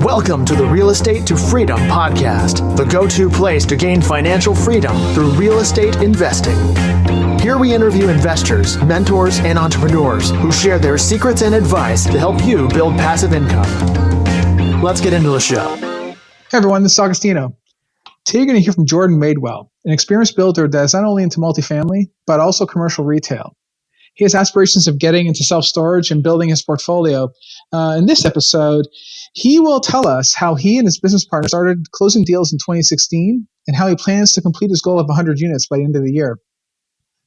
Welcome to the Real Estate to Freedom podcast, the go-to place to gain financial freedom through real estate investing. Here we interview investors, mentors, and entrepreneurs who share their secrets and advice to help you build passive income. Let's get into the show. Hey everyone, this is Augustino. Today you're going to hear from Jordan Madewell, an experienced builder that is not only into multifamily, but also commercial retail. He has aspirations of getting into self-storage and building his portfolio. In this episode, he will tell us how he and his business partner started closing deals in 2016 and how he plans to complete his goal of 100 units by the end of the year.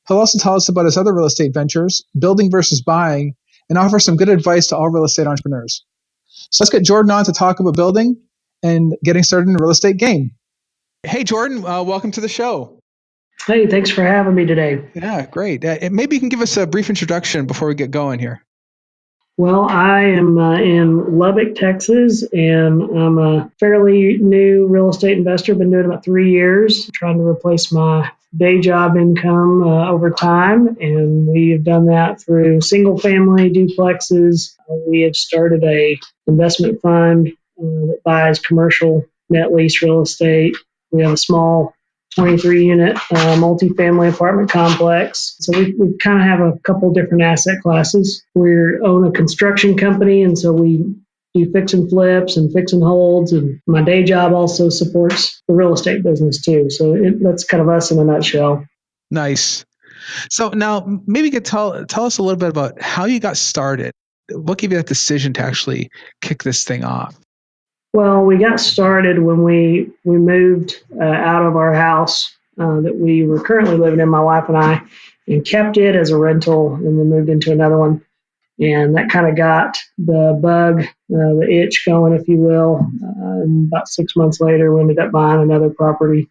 He'll also tell us about his other real estate ventures, building versus buying, and offer some good advice to all real estate entrepreneurs. So let's get Jordan on to talk about building and getting started in the real estate game. Hey, Jordan, welcome to the show. Hey, thanks for having me today. Yeah, great. Maybe you can give us a brief introduction before we get going here. Well, I am in Lubbock, Texas, and I'm a fairly new real estate investor. Been doing it about 3 years, trying to replace my day job income over time. And we have done that through single family duplexes. We have started a investment fund that buys commercial net lease real estate. We have a small 23-unit multifamily apartment complex. So we kind of have a couple different asset classes. We own a construction company, and so we do fix and flips and fix and holds. And my day job also supports the real estate business too. So that's kind of us in a nutshell. Nice. So now maybe you could tell us a little bit about how you got started. What gave you that decision to actually kick this thing off? Well, we got started when we moved out of our house that we were currently living in, my wife and I, and kept it as a rental and then moved into another one. And that kind of got the bug, the itch going, if you will. And about 6 months later, we ended up buying another property.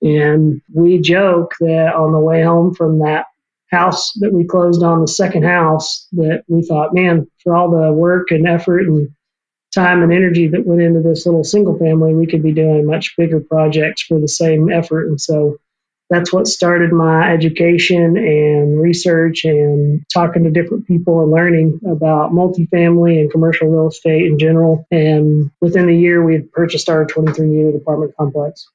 And we joke that on the way home from that house that we closed on, the second house, that we thought, man, for all the work and effort and time and energy that went into this little single family, we could be doing much bigger projects for the same effort. And so that's what started my education and research and talking to different people and learning about multifamily and commercial real estate in general. And within the year, we had purchased our 23-unit apartment complex.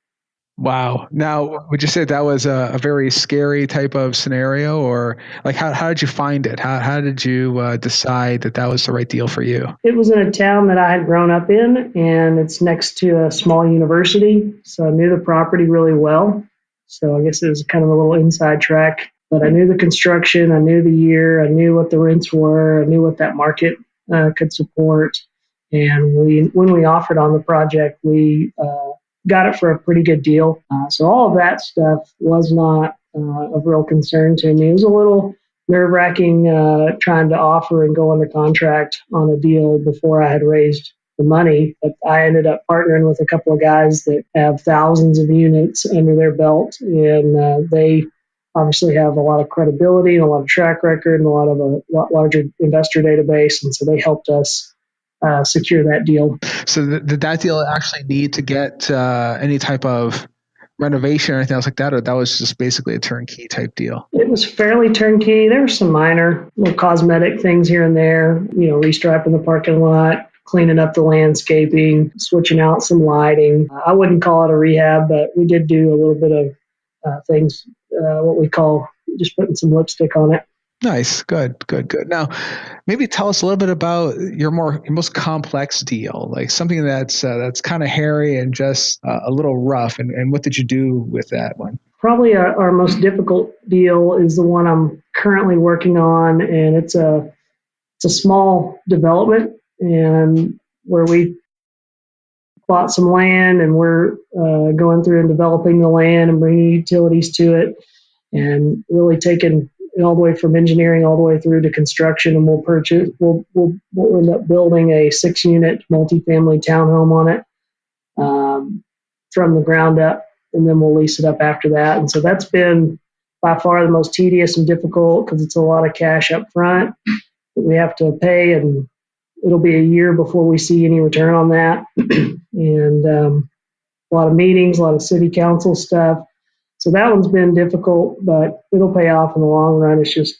Wow. Now, would you say that was a very scary type of scenario, or like how did you find it? How did you decide that was the right deal for you? It was in a town that I had grown up in, and it's next to a small university. So I knew the property really well. So I guess it was kind of a little inside track, but I knew the construction, I knew the year, I knew what the rents were, I knew what that market could support. And when we offered on the project, we got it for a pretty good deal. So all of that stuff was not of real concern to me. It was a little nerve-wracking trying to offer and go under contract on a deal before I had raised the money. But I ended up partnering with a couple of guys that have thousands of units under their belt, and they obviously have a lot of credibility and a lot of track record and a lot larger investor database. And so they helped us secure that deal. So did that deal actually need to get any type of renovation or anything else like that, or that was just basically a turnkey type deal? It was fairly turnkey. There were some minor little cosmetic things here and there, restriping the parking lot, cleaning up the landscaping, switching out some lighting. I wouldn't call it a rehab, but we did do a little bit of things, what we call just putting some lipstick on it. Nice. Good. Now, maybe tell us a little bit about your most complex deal, like something that's kind of hairy and just a little rough. And what did you do with that one? Probably our most difficult deal is the one I'm currently working on, and it's a small development, and where we bought some land, and we're going through and developing the land and bringing utilities to it, and really taking all the way from engineering all the way through to construction. And we'll end up building a 6-unit multifamily townhome on it from the ground up, and then we'll lease it up after that. And so that's been by far the most tedious and difficult because it's a lot of cash up front that we have to pay, and it'll be a year before we see any return on that. And a lot of meetings, a lot of city council stuff. So that one's been difficult, but it'll pay off in the long run. It's just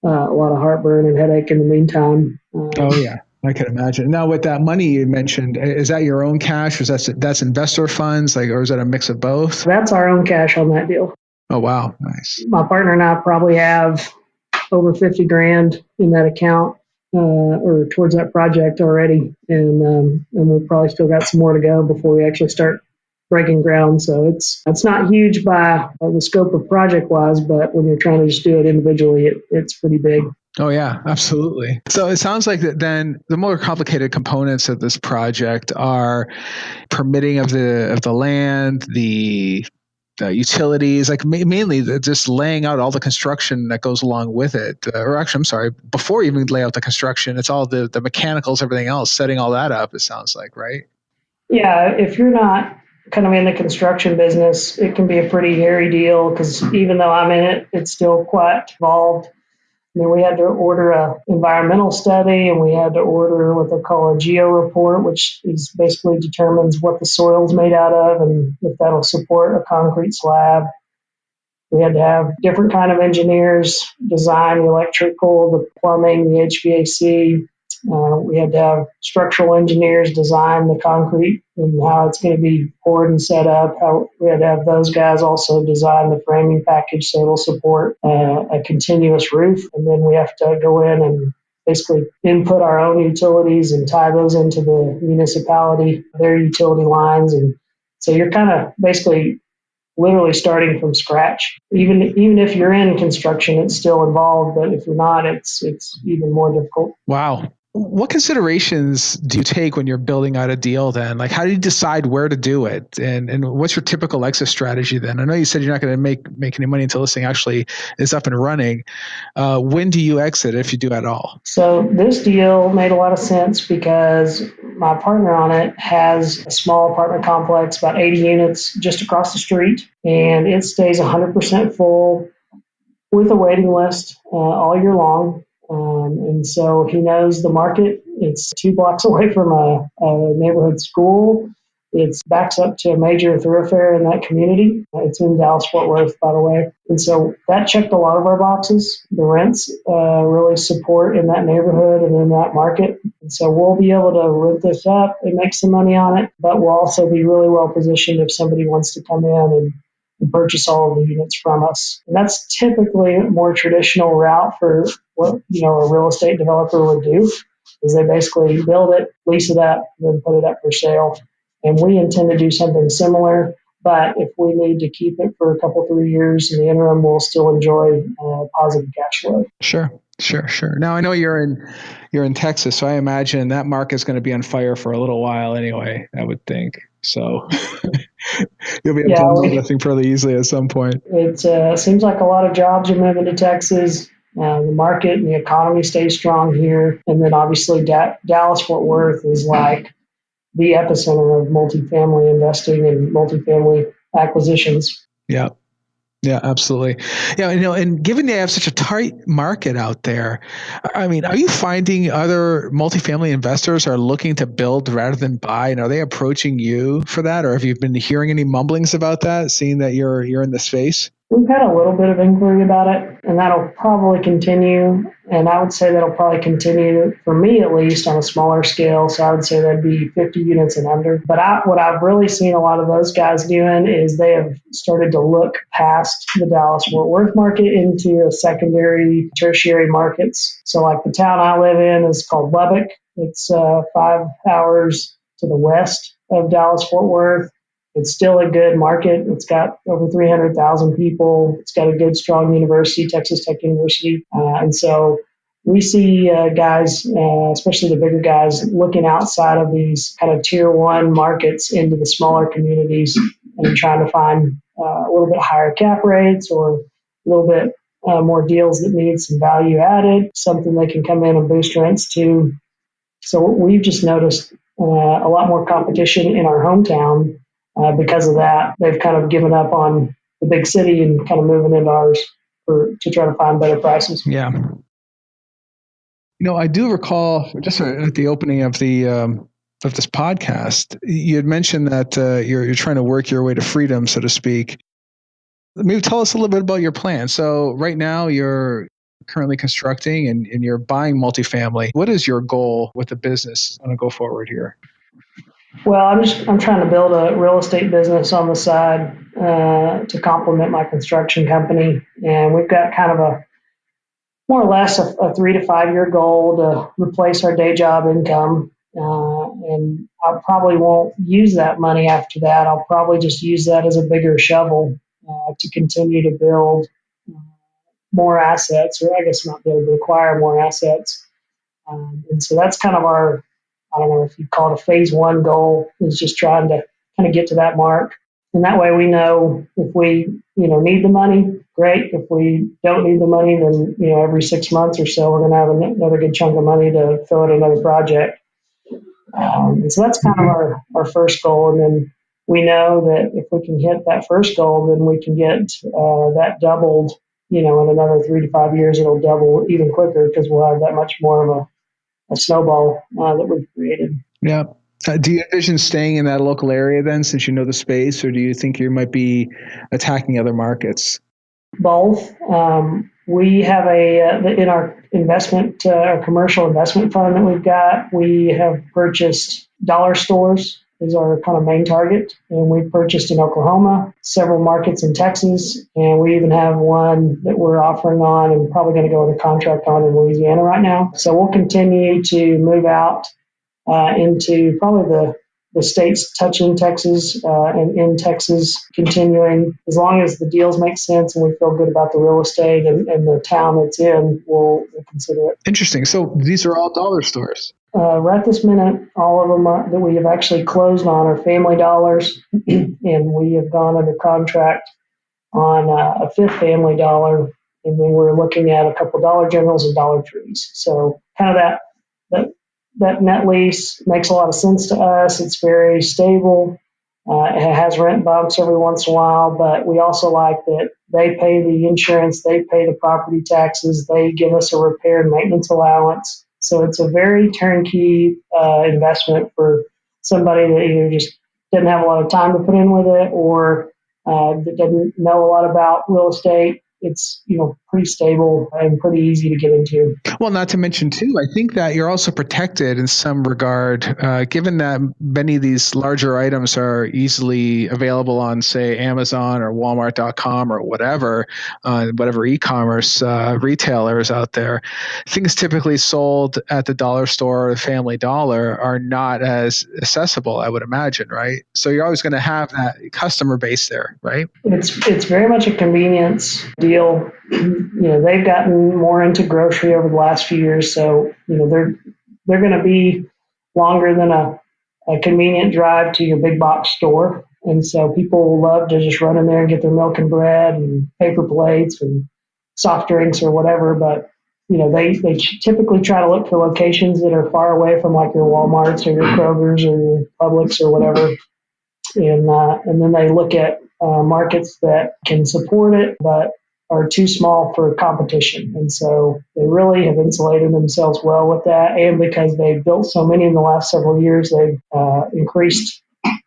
a lot of heartburn and headache in the meantime. Oh, yeah. I can imagine. Now, with that money you mentioned, is that your own cash? Or that's investor funds, or is that a mix of both? That's our own cash on that deal. Oh, wow. Nice. My partner and I probably have over 50 grand in that account or towards that project already. And we've probably still got some more to go before we actually start breaking ground. So it's not huge by the scope of project wise, but when you're trying to just do it individually, it's pretty big. Oh, yeah, absolutely. So it sounds like that then the more complicated components of this project are permitting of the land, the utilities, like mainly just laying out all the construction that goes along with it. Or actually, I'm sorry, before you even lay out the construction, it's all the mechanicals, everything else, setting all that up, it sounds like, right? Yeah, if you're not kind of in the construction business, it can be a pretty hairy deal because even though I'm in it, it's still quite involved. I mean, we had to order a environmental study and we had to order what they call a geo report, which is basically determines what the soil's made out of and if that'll support a concrete slab. We had to have different kind of engineers design the electrical, the plumbing, the HVAC. We had to have structural engineers design the concrete and how it's going to be poured and set up. We had to have those guys also design the framing package so it'll support a continuous roof. And then we have to go in and basically input our own utilities and tie those into the municipality, their utility lines. And so you're kind of basically literally starting from scratch. Even if you're in construction, it's still involved, but if you're not, it's even more difficult. Wow. What considerations do you take when you're building out a deal then? Like, how do you decide where to do it? And what's your typical exit strategy then? I know you said you're not going to make any money until this thing actually is up and running. When do you exit, if you do at all? So this deal made a lot of sense because my partner on it has a small apartment complex, about 80 units just across the street, and it stays 100% full with a waiting list all year long. And so he knows the market. It's 2 blocks away from a neighborhood school. It backs up to a major thoroughfare in that community. It's in Dallas-Fort Worth, by the way. And so that checked a lot of our boxes. The rents really support in that neighborhood and in that market. And so we'll be able to rent this up and make some money on it, but we'll also be really well positioned if somebody wants to come in and purchase all of the units from us. And that's typically a more traditional route for what a real estate developer would do, is they basically build it, lease it up, and then put it up for sale. And we intend to do something similar, but if we need to keep it for a couple, 3 years in the interim, we'll still enjoy positive cash flow. Sure. Now I know you're in Texas, so I imagine that market's going to be on fire for a little while anyway, I would think. So you'll be able to move that thing fairly easily at some point. It seems like a lot of jobs are moving to Texas. The market and the economy stays strong here. And then obviously Dallas-Fort Worth is like the epicenter of multifamily investing and multifamily acquisitions. Yeah, absolutely. Yeah, and given they have such a tight market out there, I mean, are you finding other multifamily investors are looking to build rather than buy? And are they approaching you for that? Or have you been hearing any mumblings about that, seeing that you're in the space? We've had a little bit of inquiry about it, and that'll probably continue. And I would say that'll probably continue, for me at least, on a smaller scale. So I would say that'd be 50 units and under. But what I've really seen a lot of those guys doing is they have started to look past the Dallas-Fort Worth market into a secondary, tertiary markets. So like the town I live in is called Lubbock. It's 5 hours to the west of Dallas-Fort Worth. It's still a good market. It's got over 300,000 people. It's got a good, strong university, Texas Tech University. And so we see guys, especially the bigger guys, looking outside of these kind of tier one markets into the smaller communities and trying to find a little bit higher cap rates or a little bit more deals that need some value added, something they can come in and boost rents to. So we've just noticed a lot more competition in our hometown. Because of that, they've kind of given up on the big city and kind of moving into ours to try to find better prices. Yeah. I do recall just at the opening of of this podcast, you had mentioned that you're trying to work your way to freedom, so to speak. Maybe tell us a little bit about your plan. So right now you're currently constructing and you're buying multifamily. What is your goal with the business on a go forward here? Well, I'm trying to build a real estate business on the side to complement my construction company, and we've got kind of a more or less a 3 to 5 year goal to replace our day job income. And I probably won't use that money after that. I'll probably just use that as a bigger shovel to continue to build more assets, or I guess not build, but acquire more assets. And so that's kind of our, I don't know if you'd call it a phase one goal, is just trying to kind of get to that mark. And that way we know if we, need the money, great. If we don't need the money, then, every 6 months or so, we're going to have another good chunk of money to throw at another project. And so that's kind of our first goal. And then we know that if we can hit that first goal, then we can get that doubled, in another 3 to 5 years, it'll double even quicker because we'll have that much more of a snowball that we've created. Yeah. Do you envision staying in that local area then, since you know the space, or do you think you might be attacking other markets? Both. We have in our investment, our commercial investment fund that we've got, we have purchased dollar stores is our kind of main target. And we've purchased in Oklahoma, several markets in Texas, and we even have one that we're offering on and probably going to go with a contract on in Louisiana right now. So we'll continue to move out into probably the states touching Texas and in Texas, continuing as long as the deals make sense and we feel good about the real estate and the town it's in, we'll consider it. Interesting. So these are all dollar stores. Right this minute, all of them that we have actually closed on are Family Dollars, and we have gone under contract on a fifth Family Dollar, and then we're looking at a couple Dollar Generals and Dollar Trees. So kind of that net lease makes a lot of sense to us. It's very stable. It has rent bumps every once in a while, but we also like that they pay the insurance, they pay the property taxes, they give us a repair and maintenance allowance. So it's a very turnkey investment for somebody that either just doesn't have a lot of time to put in with it or that doesn't know a lot about real estate. It's, pretty stable and pretty easy to get into. Well, not to mention too, I think that you're also protected in some regard, given that many of these larger items are easily available on, say, Amazon or Walmart.com or whatever e-commerce retailers out there. Things typically sold at the dollar store or the Family Dollar are not as accessible, I would imagine, right? So you're always going to have that customer base there, right? It's very much a convenience deal. They've gotten more into grocery over the last few years, so they're going to be longer than a convenient drive to your big box store, and so people love to just run in there and get their milk and bread and paper plates and soft drinks or whatever. But they typically try to look for locations that are far away from like your Walmarts or your Krogers or your Publix or whatever, and then they look at markets that can support it, but are too small for competition. And so they really have insulated themselves well with that. And because they've built so many in the last several years, they've increased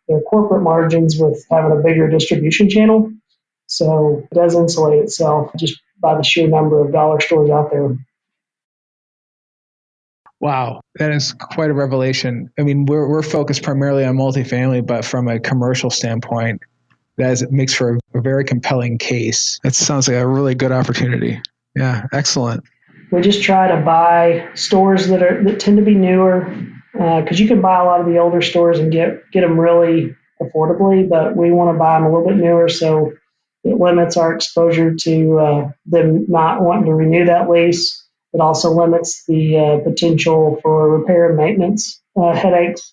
their corporate margins with having a bigger distribution channel. So it does insulate itself just by the sheer number of dollar stores out there. Wow, that is quite a revelation. I mean, we're focused primarily on multifamily, but from a commercial standpoint, that makes for a very compelling case. That sounds like a really good opportunity. Yeah, excellent. We just try to buy stores that tend to be newer, because you can buy a lot of the older stores and get them really affordably, but we want to buy them a little bit newer, so it limits our exposure to them not wanting to renew that lease. It also limits the potential for repair and maintenance headaches,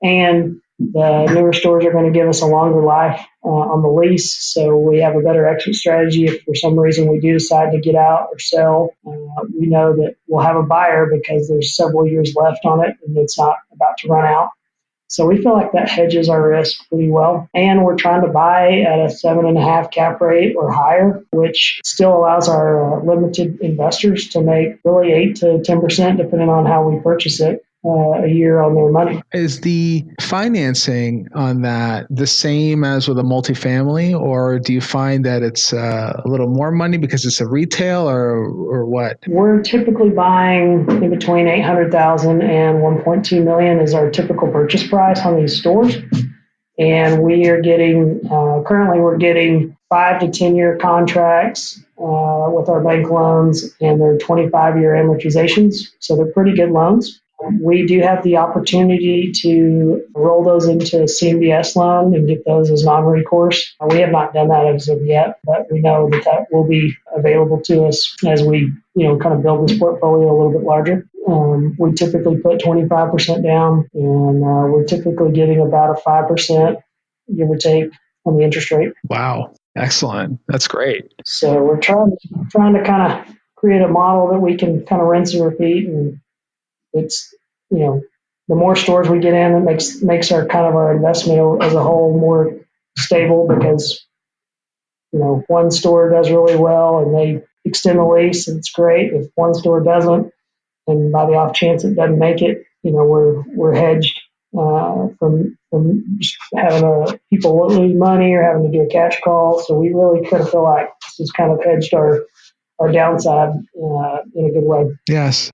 and the newer stores are going to give us a longer life on the lease, so we have a better exit strategy. If for some reason we do decide to get out or sell, we know that we'll have a buyer because there's several years left on it and it's not about to run out. So we feel like that hedges our risk pretty well. And we're trying to buy at a 7.5 cap rate or higher, which still allows our limited investors to make really 8 to 10%, depending on how we purchase it. a year on their money. Is the financing on that the same as with a multifamily, or do you find that it's a little more money because it's a retail, or what? We're typically buying in between 800,000 and 1.2 million is our typical purchase price on these stores. And we are getting, currently we're getting 5 to 10 year contracts with our bank loans, and they're 25-year amortizations. So they're pretty good loans. We do have the opportunity to roll those into a CMBS loan and get those as non-recourse. We have not done that as of yet, but we know that that will be available to us as we, kind of build this portfolio a little bit larger. We typically put 25% down, and we're typically getting about a 5%, give or take, on the interest rate. Wow, excellent. That's great. So we're trying to kind of create a model that we can kind of rinse and repeat, and it's, the more stores we get in, it makes our kind of our investment as a whole more stable, because one store does really well and they extend the lease, and it's great. If one store doesn't, and by the off chance it doesn't make it, we're hedged from just having people lose money or having to do a catch call. So we really kind of feel like this has kind of hedged our downside in a good way. Yes.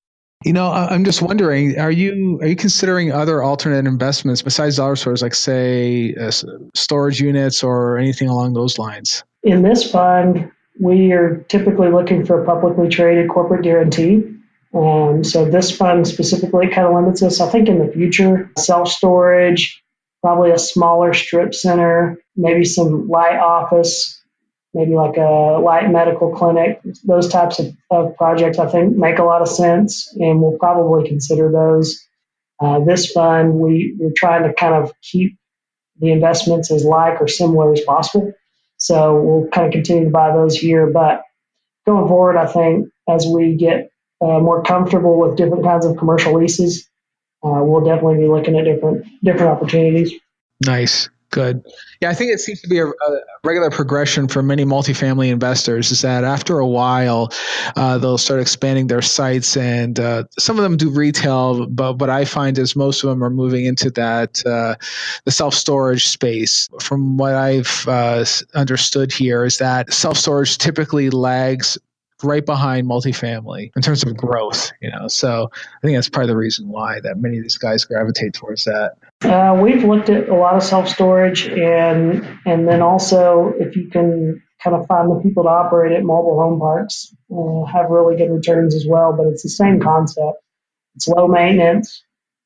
I'm just wondering, are you considering other alternate investments besides dollar stores, like say storage units or anything along those lines? In this fund, we are typically looking for a publicly traded corporate guarantee. So this fund specifically kind of limits us. I think in the future, self-storage, probably a smaller strip center, maybe some light office, maybe like a light medical clinic. Those types of projects, I think, make a lot of sense, and we'll probably consider those. This fund, we're trying to kind of keep the investments as like or similar as possible. So we'll kind of continue to buy those here. But going forward, I think as we get more comfortable with different kinds of commercial leases, we'll definitely be looking at different opportunities. Nice. Good. Yeah, I think it seems to be a regular progression for many multifamily investors is that after a while, they'll start expanding their sites, and some of them do retail, but what I find is most of them are moving into that the self-storage space. From what I've understood here is that self-storage typically lags right behind multifamily in terms of growth, So I think that's part of the reason why that many of these guys gravitate towards that. We've looked at a lot of self-storage, and then also if you can kind of find the people to operate at mobile home parks, have really good returns as well. But it's the same concept. It's low maintenance.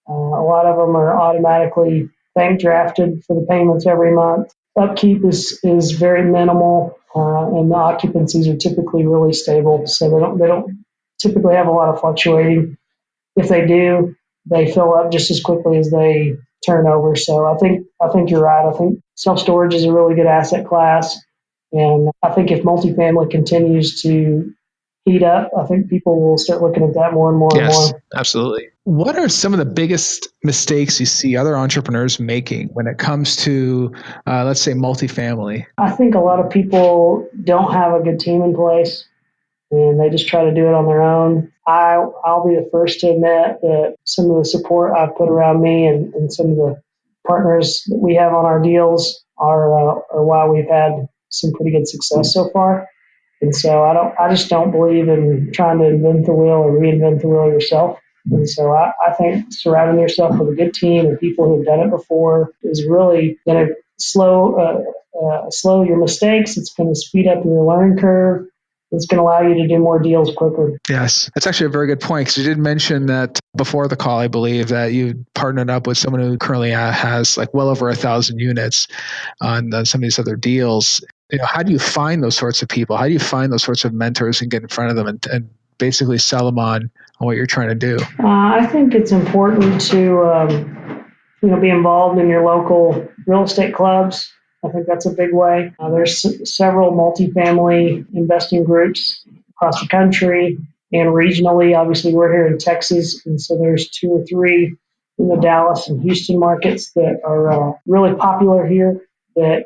A lot of them are automatically bank drafted for the payments every month. Upkeep is very minimal, and the occupancies are typically really stable. So they don't typically have a lot of fluctuating. If they do, they fill up just as quickly as they turn over. So I think you're right. I think self-storage is a really good asset class, and I think if multifamily continues to heat up, I think people will start looking at that more and more and more. Yes, absolutely. What are some of the biggest mistakes you see other entrepreneurs making when it comes to, let's say, multifamily? I think a lot of people don't have a good team in place, and they just try to do it on their own. I'll be the first to admit that some of the support I've put around me and some of the partners that we have on our deals are why we've had some pretty good success so far. And so I just don't believe in trying to invent the wheel or reinvent the wheel yourself. And so I think surrounding yourself with a good team and people who've done it before is really going to slow your mistakes. It's going to speed up your learning curve. It's going to allow you to do more deals quicker. Yes, that's actually a very good point, because you did mention that before the call, I believe, that you partnered up with someone who currently has like well over 1,000 units on some of these other deals. How do you find those sorts of people? How do you find those sorts of mentors and get in front of them and basically sell them on what you're trying to do? I think it's important to be involved in your local real estate clubs. I think that's a big way. There's several multifamily investing groups across the country and regionally. Obviously, we're here in Texas, and so there's 2 or 3 in the Dallas and Houston markets that are really popular here. That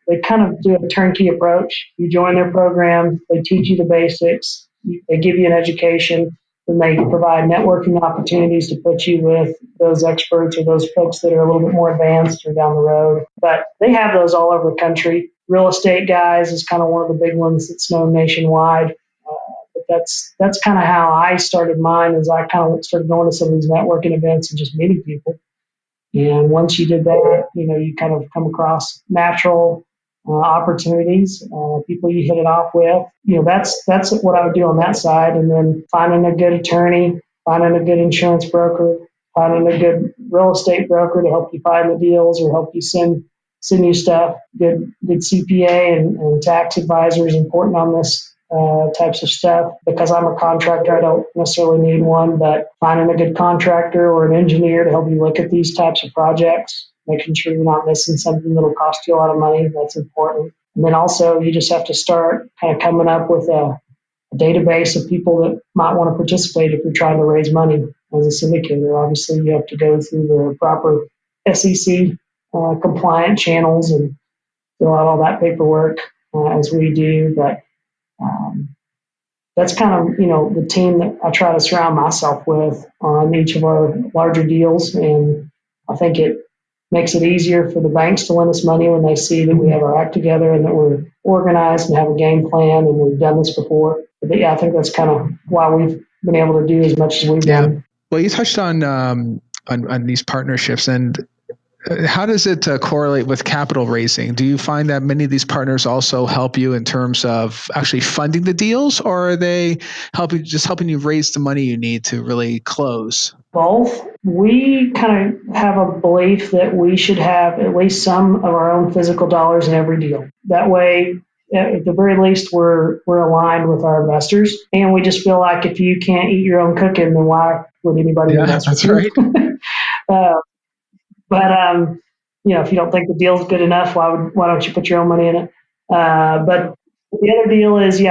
they kind of do a turnkey approach. You join their program, they teach you the basics, they give you an education, then they provide networking opportunities to put you with those experts or those folks that are a little bit more advanced or down the road. But they have those all over the country. Real estate guys is kind of one of the big ones that's known nationwide. But that's kind of how I started mine. Is I kind of started going to some of these networking events and just meeting people. And once you did that, you kind of come across natural opportunities, people you hit it off with. That's what I would do on that side. And then finding a good attorney, finding a good insurance broker, finding a good real estate broker to help you find the deals or help you send you stuff. Good CPA and tax advisor is important on this types of stuff. Because I'm a contractor, I don't necessarily need one, but finding a good contractor or an engineer to help you look at these types of projects, making sure you're not missing something that'll cost you a lot of money, that's important. And then also you just have to start kind of coming up with a database of people that might want to participate if you're trying to raise money as a syndicator. Obviously, you have to go through the proper SEC compliant channels and fill out all that paperwork as we do. But that's kind of, the team that I try to surround myself with on each of our larger deals. And I think it makes it easier for the banks to lend us money when they see that we have our act together and that we're organized and have a game plan and we've done this before. But yeah, I think that's kind of why we've been able to do as much as we've done. Well, you touched on these partnerships, and how does it correlate with capital raising? Do you find that many of these partners also help you in terms of actually funding the deals, or are they helping you raise the money you need to really close? Both. We kind of have a belief that we should have at least some of our own physical dollars in every deal. That way, at the very least, we're aligned with our investors. And we just feel like if you can't eat your own cooking, then why would anybody invest with you? That's right. But if you don't think the deal's good enough, why don't you put your own money in it? But the other deal is,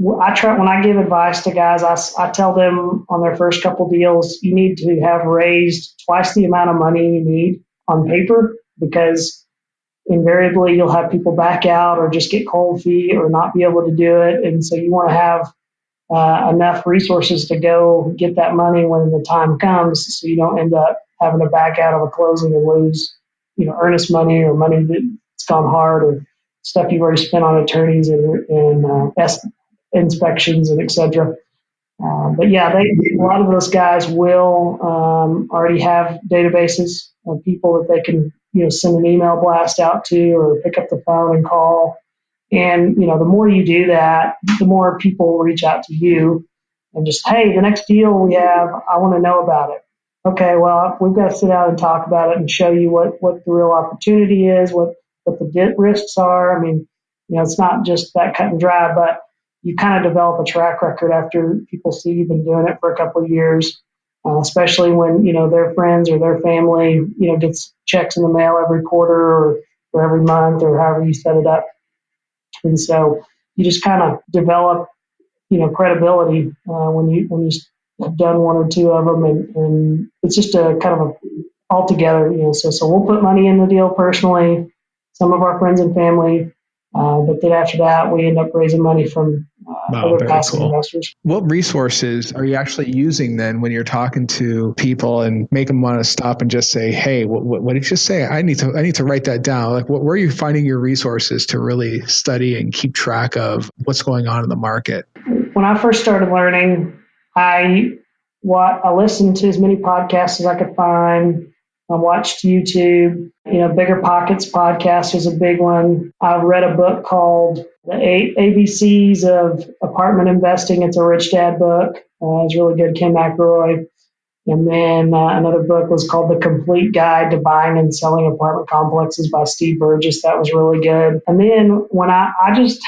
I try when I give advice to guys, I tell them on their first couple deals, you need to have raised twice the amount of money you need on paper, because invariably you'll have people back out or just get cold feet or not be able to do it. And so you want to have enough resources to go get that money when the time comes, so you don't end up having to back out of a closing and lose, earnest money or money that's gone hard or stuff you've already spent on attorneys and inspections and et cetera. But yeah, a lot of those guys will already have databases of people that they can, send an email blast out to or pick up the phone and call. And, the more you do that, the more people will reach out to you and just, hey, the next deal we have, I want to know about it. Okay, well, we've got to sit down and talk about it and show you what the real opportunity is, what the risks are. I mean, it's not just that cut and dry, but you kind of develop a track record after people see you've been doing it for a couple of years, especially when, their friends or their family, gets checks in the mail every quarter or every month or however you set it up. And so you just kind of develop, credibility when you have done one or two of them, and it's just a kind of a all together. So we'll put money in the deal personally, some of our friends and family, but then after that we end up raising money from other passive investors. What resources are you actually using then when you're talking to people and make them want to stop and just say, hey, what did you say? I need to write that down. Like, where are you finding your resources to really study and keep track of what's going on in the market? When I first started learning, I listened to as many podcasts as I could find. I watched YouTube. Bigger Pockets podcast was a big one. I read a book called The ABCs of Apartment Investing. It's a Rich Dad book. It's really good, Ken McElroy. And then another book was called The Complete Guide to Buying and Selling Apartment Complexes by Steve Burgess. That was really good. And then when I just,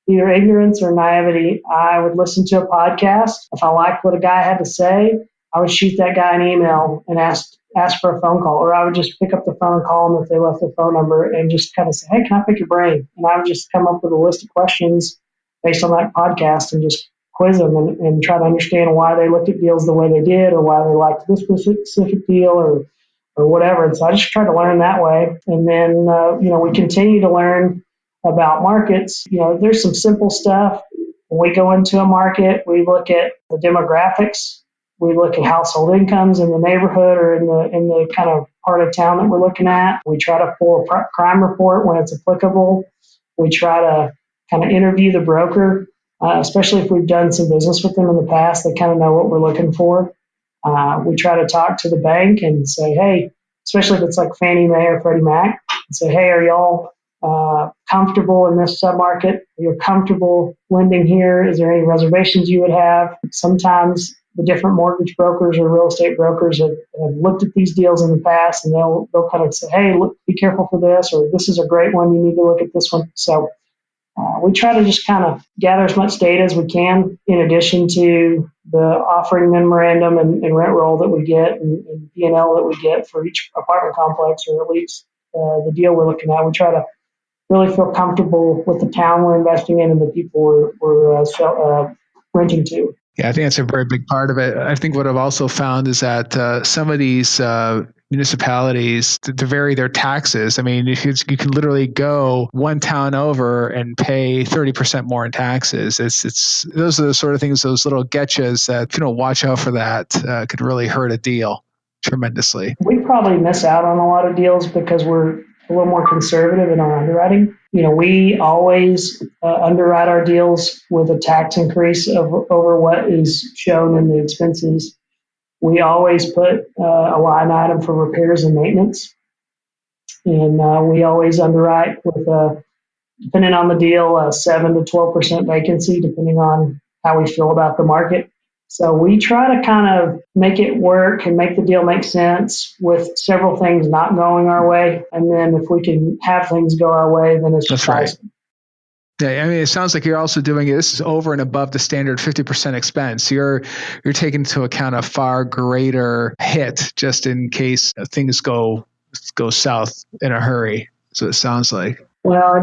either ignorance or naivety, I would listen to a podcast. If I liked what a guy had to say, I would shoot that guy an email and ask for a phone call, or I would just pick up the phone and call them if they left their phone number and just kind of say, hey, can I pick your brain? And I would just come up with a list of questions based on that podcast and just quiz them and try to understand why they looked at deals the way they did, or why they liked this specific deal or whatever. And so I just try to learn that way. And then, we continue to learn about markets. There's some simple stuff When we go into a market, we look at the demographics. We look at household incomes in the neighborhood or in the kind of part of town that we're looking at. We try to pull a crime report when it's applicable. We try to kind of interview the broker, especially if we've done some business with them in the past. They kind of know what we're looking for. We try to talk to the bank and say, hey, especially if it's like Fannie Mae or Freddie Mac, and say, hey, are y'all comfortable in this submarket? You're comfortable lending here? Is there any reservations you would have? Sometimes the different mortgage brokers or real estate brokers have looked at these deals in the past, and they'll kind of say, hey, look, be careful for this, or this is a great one. You need to look at this one. So we try to just kind of gather as much data as we can in addition to the offering memorandum and rent roll that we get and P&L that we get for each apartment complex, or at least the deal we're looking at. We try to really feel comfortable with the town we're investing in and the people we're renting to. Yeah, I think that's a very big part of it. I think what I've also found is that some of these municipalities to vary their taxes. I mean, you can literally go one town over and pay 30% more in taxes. It's those are the sort of things, those little getchas that if you don't watch out for that, could really hurt a deal tremendously. We probably miss out on a lot of deals because we're a little more conservative in our underwriting. We always underwrite our deals with a tax increase over what is shown in the expenses. We always put a line item for repairs and maintenance. And we always underwrite with, depending on the deal, a 7 to 12% vacancy, depending on how we feel about the market. So we try to kind of make it work and make the deal make sense with several things not going our way. And then if we can have things go our way, then it's just That's right. Yeah, I mean, it sounds like you're also doing it. This is over and above the standard 50% expense. You're taking into account a far greater hit just in case things go south in a hurry. So it sounds like. Well,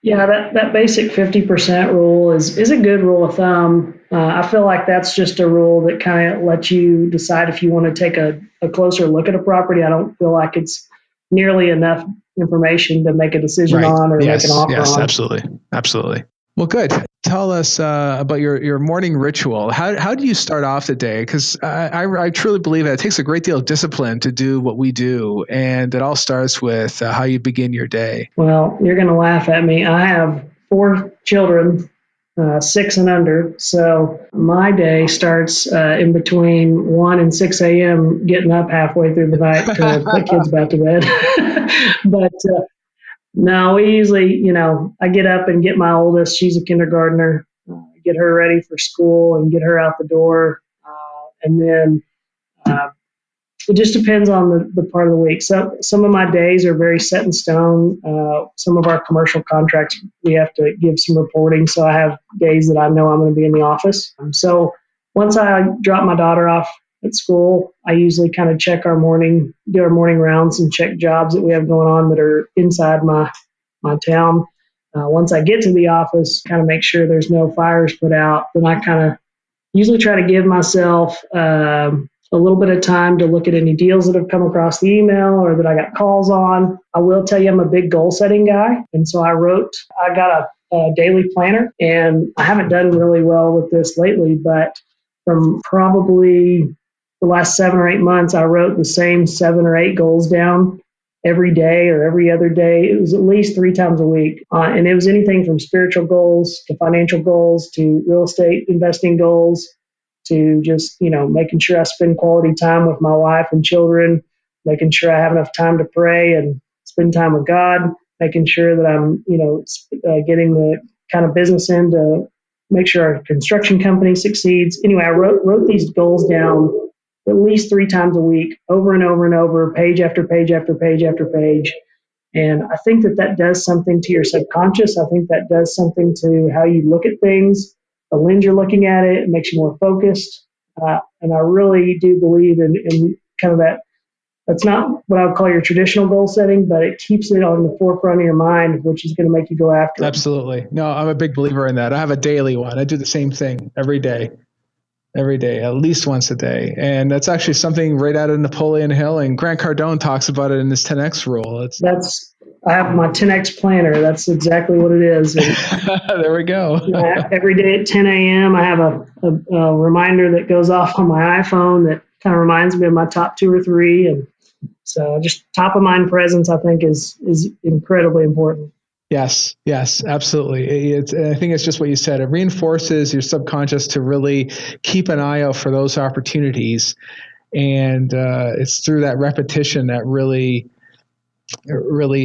that basic 50% rule is a good rule of thumb. I feel like that's just a rule that kind of lets you decide if you want to take a closer look at a property. I don't feel like it's nearly enough information to make a decision on or make an offer on. Yes, absolutely. Well, good. Tell us about your morning ritual. How do you start off the day? Because I truly believe that it takes a great deal of discipline to do what we do, and it all starts with how you begin your day. Well, you're going to laugh at me. I have 4 children, 6 and under, so my day starts in between 1 and 6 a.m. getting up halfway through the night to put kids back to bed. But no, we usually, I get up and get my oldest. She's a kindergartner, get her ready for school and get her out the door. And then it just depends on the part of the week. So some of my days are very set in stone. Some of our commercial contracts, we have to give some reporting. So I have days that I know I'm going to be in the office. So once I drop my daughter off at school, I usually kind of do our morning rounds and check jobs that we have going on that are inside my town. Once I get to the office, kind of make sure there's no fires put out. Then I kind of usually try to give myself a little bit of time to look at any deals that have come across the email or that I got calls on. I will tell you I'm a big goal setting guy. And so I got a daily planner, and I haven't done really well with this lately, but from probably the last 7 or 8 months, I wrote the same 7 or 8 goals down every day or every other day. It was at least 3 times a week. And it was anything from spiritual goals to financial goals to real estate investing goals to just, making sure I spend quality time with my wife and children, making sure I have enough time to pray and spend time with God, making sure that I'm, getting the kind of business in to make sure our construction company succeeds. Anyway, I wrote these goals down at least 3 times a week, over and over and over, page after page after page after page. And I think that does something to your subconscious. I think that does something to how you look at things, the lens you're looking at it. It makes you more focused. And I really do believe in kind of that. That's not what I would call your traditional goal setting, but it keeps it on the forefront of your mind, which is going to make you go after it. Absolutely. No, I'm a big believer in that. I have a daily one. I do the same thing every day, at least once a day. And that's actually something right out of Napoleon Hill, and Grant Cardone talks about it in his 10X rule. I have my 10X planner. That's exactly what it is. And, There we go. every day at 10 a.m., I have a reminder that goes off on my iPhone that kind of reminds me of my top two or three. And so just top of mind presence, I think, is incredibly important. Yes, absolutely. I think it's just what you said. It reinforces your subconscious to really keep an eye out for those opportunities. And it's through that repetition that really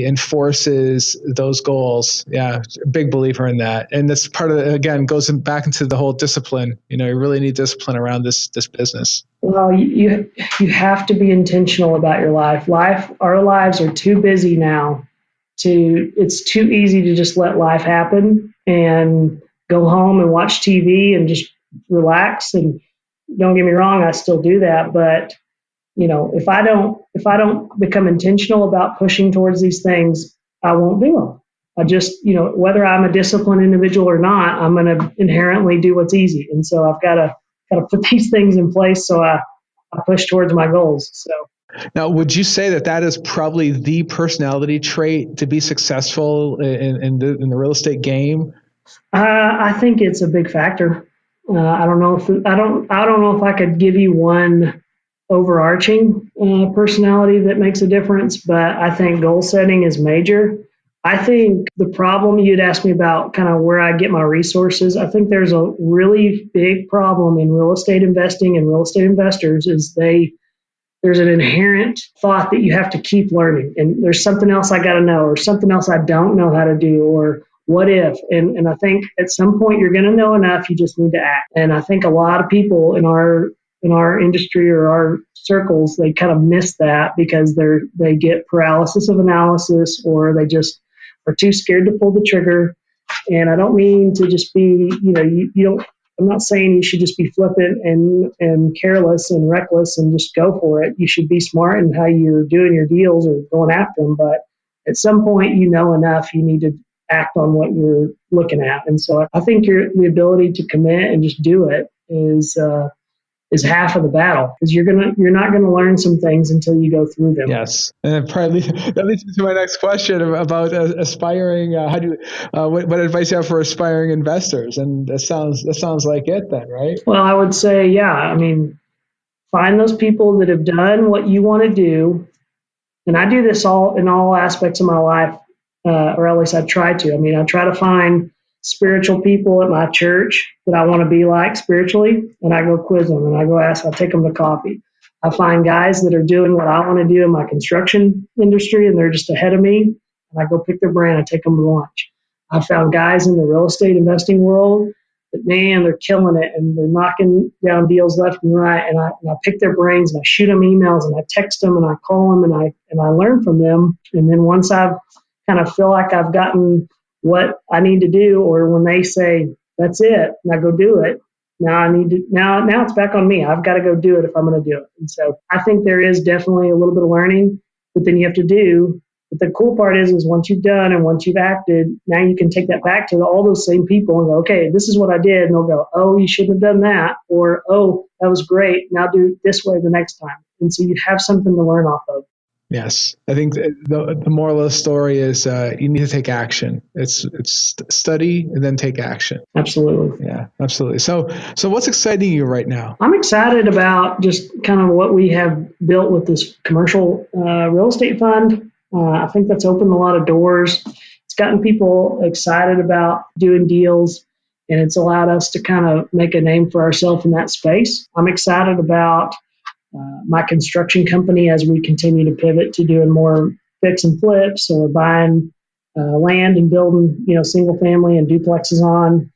enforces those goals. Yeah, big believer in that. And that's part of it, again, goes back into the whole discipline. You really need discipline around this business. Well, you have to be intentional about your life. Our lives are too busy now. It's too easy to just let life happen and go home and watch TV and just relax. And don't get me wrong, I still do that, but if I don't become intentional about pushing towards these things, I won't do them. I just, whether I'm a disciplined individual or not, I'm going to inherently do what's easy. And so I've got to put these things in place so I push towards my goals. So. Now, would you say that is probably the personality trait to be successful in the real estate game? I think it's a big factor. I don't know if I could give you one overarching personality that makes a difference, but I think goal setting is major. I think the problem you'd asked me about kind of where I get my resources, I think there's a really big problem in real estate investing and real estate investors is there's an inherent thought that you have to keep learning. And there's something else I got to know or something else I don't know how to do or what if? And I think at some point you're going to know enough, you just need to act. And I think a lot of people in our industry or our circles, they kind of miss that because they get paralysis of analysis or they just are too scared to pull the trigger. And I don't mean to just be, you don't, I'm not saying you should just be flippant and careless and reckless and just go for it. You should be smart in how you're doing your deals or going after them. But at some point, enough, you need to act on what you're looking at. And so I think the ability to commit and just do it is half of the battle because you're not gonna learn some things until you go through them. Yes, and that leads me to my next question about aspiring. What advice you have for aspiring investors? And that sounds like it then, right? Well, I would say, yeah. I mean, find those people that have done what you want to do, and I do this in all aspects of my life, or at least I try to. I mean, I try to find spiritual people at my church that I want to be like spiritually, and I go quiz them and I go ask, I take them to coffee. I find guys that are doing what I want to do in my construction industry and they're just ahead of me, and I go pick their brain, I take them to lunch. I found guys in the real estate investing world that, man, they're killing it and they're knocking down deals left and right, and I pick their brains and I shoot them emails and I text them and I call them and I learn from them. And then once I've kind of feel like I've gotten what I need to do, or when they say that's it, and I go do it. Now it's back on me. I've got to go do it if I'm going to do it. And so I think there is definitely a little bit of learning, but then you have to do. But the cool part is once you've done and once you've acted, now you can take that back to all those same people and go, okay, this is what I did. And they'll go, oh, you shouldn't have done that. Or, oh, that was great. Now do it this way the next time. And so you have something to learn off of. Yes, I think the moral of the story is you need to take action. It's study and then take action. Absolutely. Yeah, absolutely. So what's exciting you right now? I'm excited about just kind of what we have built with this commercial real estate fund. I think that's opened a lot of doors. It's gotten people excited about doing deals, and it's allowed us to kind of make a name for ourselves in that space. I'm excited about my construction company as we continue to pivot to doing more fix and flips or buying land and building, single family and duplexes on.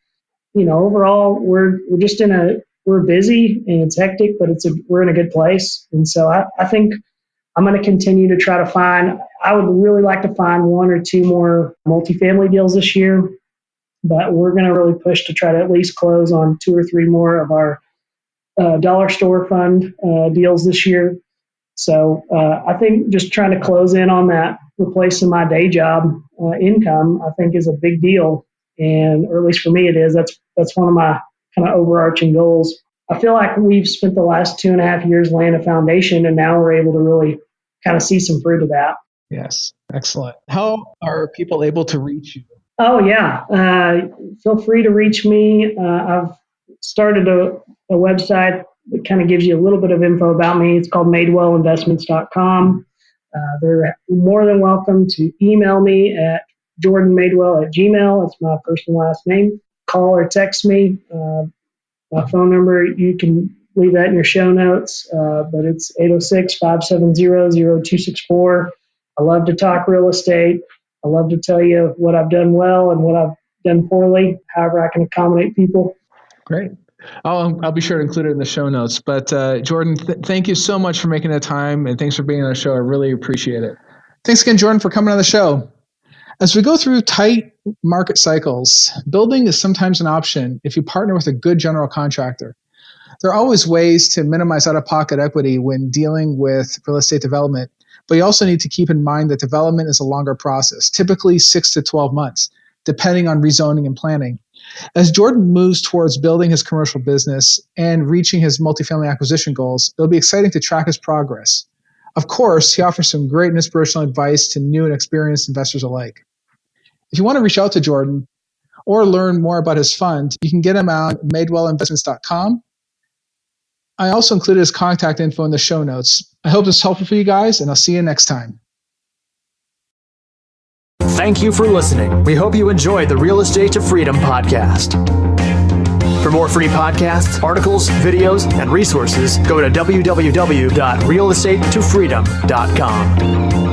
Overall, we're just we're busy and it's hectic, but we're in a good place. And so I think I'm going to continue to try to I would really like to find one or two more multifamily deals this year, but we're going to really push to try to at least close on 2 or 3 more of our dollar store fund deals this year. So I think just trying to close in on that, replacing my day job income, I think is a big deal. Or at least for me it is. That's one of my kind of overarching goals. I feel like we've spent the last 2.5 years laying a foundation, and now we're able to really kind of see some fruit of that. Yes. Excellent. How are people able to reach you? Oh, yeah. Feel free to reach me. I've started a website that kind of gives you a little bit of info about me. It's called madewellinvestments.com. They're more than welcome to email me at jordanmadewell@gmail. That's my first and last name. Call or text me. My phone number, you can leave that in your show notes, but it's 806-570-0264. I love to talk real estate. I love to tell you what I've done well and what I've done poorly, however I can accommodate people. Great. I'll be sure to include it in the show notes. But Jordan, thank you so much for making the time, and thanks for being on the show. I really appreciate it. Thanks again, Jordan, for coming on the show. As we go through tight market cycles, building is sometimes an option if you partner with a good general contractor. There are always ways to minimize out-of-pocket equity when dealing with real estate development, but you also need to keep in mind that development is a longer process, typically 6 to 12 months, depending on rezoning and planning. As Jordan moves towards building his commercial business and reaching his multifamily acquisition goals, it'll be exciting to track his progress. Of course, he offers some great and inspirational advice to new and experienced investors alike. If you want to reach out to Jordan or learn more about his fund, you can get him on madewellinvestments.com. I also included his contact info in the show notes. I hope this is helpful for you guys, and I'll see you next time. Thank you for listening. We hope you enjoyed the Real Estate to Freedom podcast. For more free podcasts, articles, videos, and resources, go to www.realestatetoFreedom.com.